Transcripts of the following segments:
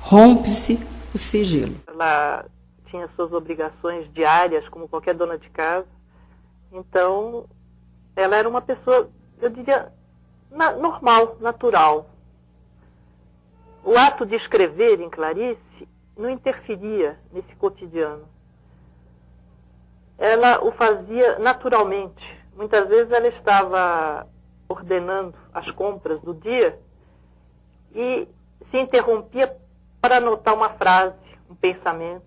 rompe-se o sigilo. Ela tinha suas obrigações diárias, como qualquer dona de casa. Então, ela era uma pessoa, eu diria, normal, natural. O ato de escrever em Clarice não interferia nesse cotidiano. Ela o fazia naturalmente. Muitas vezes ela estava ordenando as compras do dia e se interrompia para anotar uma frase, um pensamento.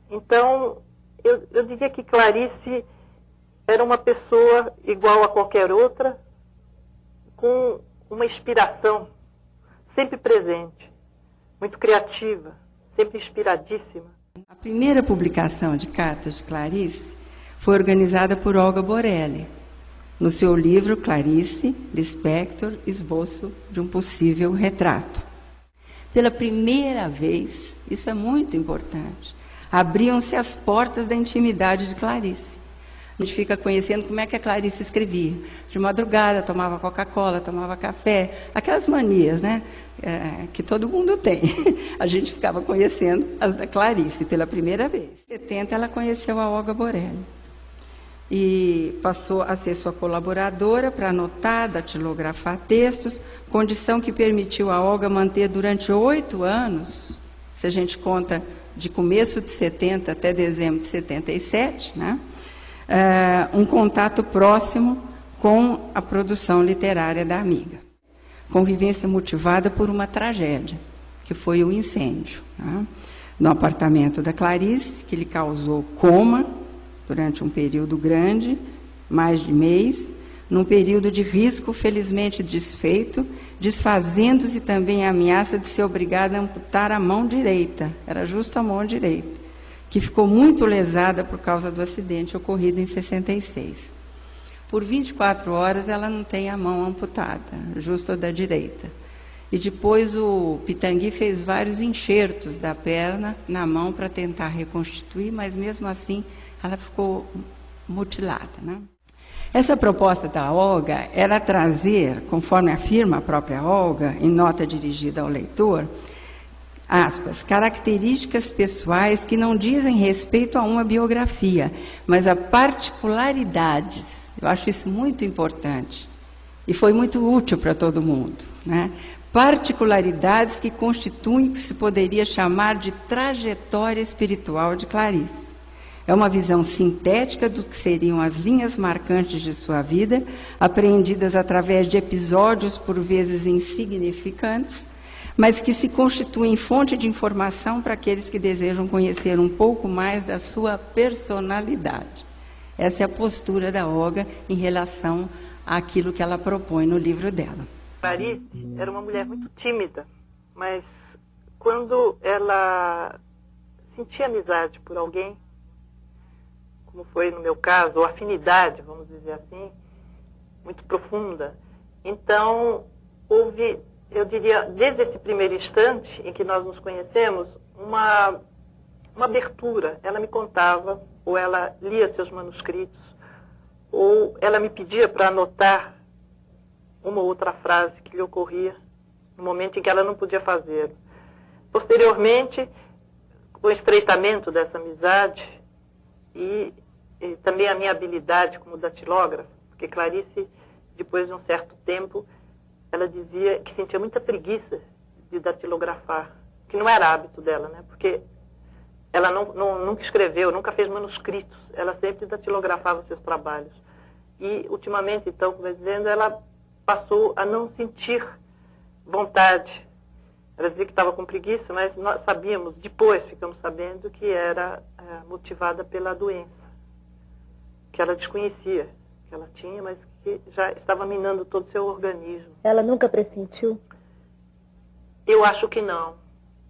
Então, eu diria que Clarice era uma pessoa igual a qualquer outra, com uma inspiração sempre presente, muito criativa, sempre inspiradíssima. A primeira publicação de cartas de Clarice foi organizada por Olga Borelli, no seu livro Clarice Lispector, Esboço de um Possível Retrato. Pela primeira vez, isso é muito importante, abriam-se as portas da intimidade de Clarice. A gente fica conhecendo como é que a Clarice escrevia. De madrugada, tomava Coca-Cola, tomava café, aquelas manias, né? Que todo mundo tem. A gente ficava conhecendo as da Clarice pela primeira vez. Em 70, ela conheceu a Olga Borelli. E passou a ser sua colaboradora para anotar, datilografar textos, condição que permitiu a Olga manter durante 8 anos, se a gente conta de começo de 70 até dezembro de 77, né? Um contato próximo com a produção literária da amiga. Convivência motivada por uma tragédia, que foi o incêndio, né, no apartamento da Clarice, que lhe causou coma durante um período grande, mais de mês, num período de risco felizmente desfeito, desfazendo-se também a ameaça de ser obrigada a amputar a mão direita, era justo a mão direita, que ficou muito lesada por causa do acidente ocorrido em 66. Por 24 horas ela não tem a mão amputada, justo a da direita. E depois o Pitangui fez vários enxertos da perna na mão para tentar reconstituir, mas mesmo assim ela ficou mutilada, né? Essa proposta da Olga era trazer, conforme afirma a própria Olga, em nota dirigida ao leitor, aspas, características pessoais que não dizem respeito a uma biografia, mas a particularidades. Eu acho isso muito importante e foi muito útil para todo mundo, né? Particularidades que constituem o que se poderia chamar de trajetória espiritual de Clarice. É uma visão sintética do que seriam as linhas marcantes de sua vida, apreendidas através de episódios por vezes insignificantes, mas que se constituem fonte de informação para aqueles que desejam conhecer um pouco mais da sua personalidade. Essa é a postura da Olga em relação àquilo que ela propõe no livro dela. Clarice era uma mulher muito tímida, mas quando ela sentia amizade por alguém, como foi no meu caso, ou afinidade, vamos dizer assim, muito profunda, então houve, eu diria, desde esse primeiro instante em que nós nos conhecemos, uma abertura. Ela me contava, ou ela lia seus manuscritos, ou ela me pedia para anotar uma ou outra frase que lhe ocorria no momento em que ela não podia fazer. Posteriormente, com o estreitamento dessa amizade e também a minha habilidade como datilógrafa, porque Clarice, depois de um certo tempo, ela dizia que sentia muita preguiça de datilografar, que não era hábito dela, né? Porque ela nunca escreveu, nunca fez manuscritos, ela sempre datilografava seus trabalhos. E, ultimamente, então, como eu dizendo, ela passou a não sentir vontade. Ela dizia que estava com preguiça, mas nós sabíamos, depois ficamos sabendo que era motivada pela doença, que ela desconhecia, que ela tinha, mas que já estava minando todo o seu organismo. Ela nunca pressentiu? Eu acho que não.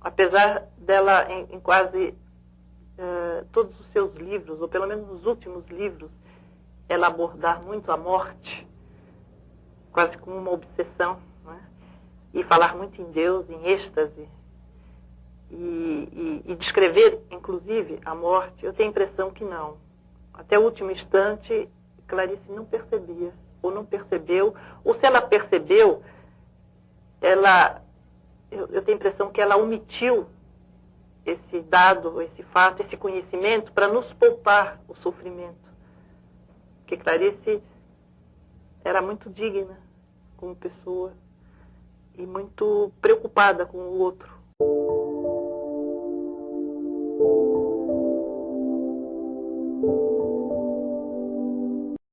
Apesar dela, em quase todos os seus livros, ou pelo menos nos últimos livros, ela abordar muito a morte, quase como uma obsessão, né? E falar muito em Deus, em êxtase, e descrever, inclusive, a morte, eu tenho a impressão que não. Até o último instante, Clarice não percebia, ou não percebeu, ou se ela percebeu, ela eu tenho a impressão que ela omitiu esse dado, esse fato, esse conhecimento para nos poupar o sofrimento. Porque Clarice era muito digna como pessoa e muito preocupada com o outro.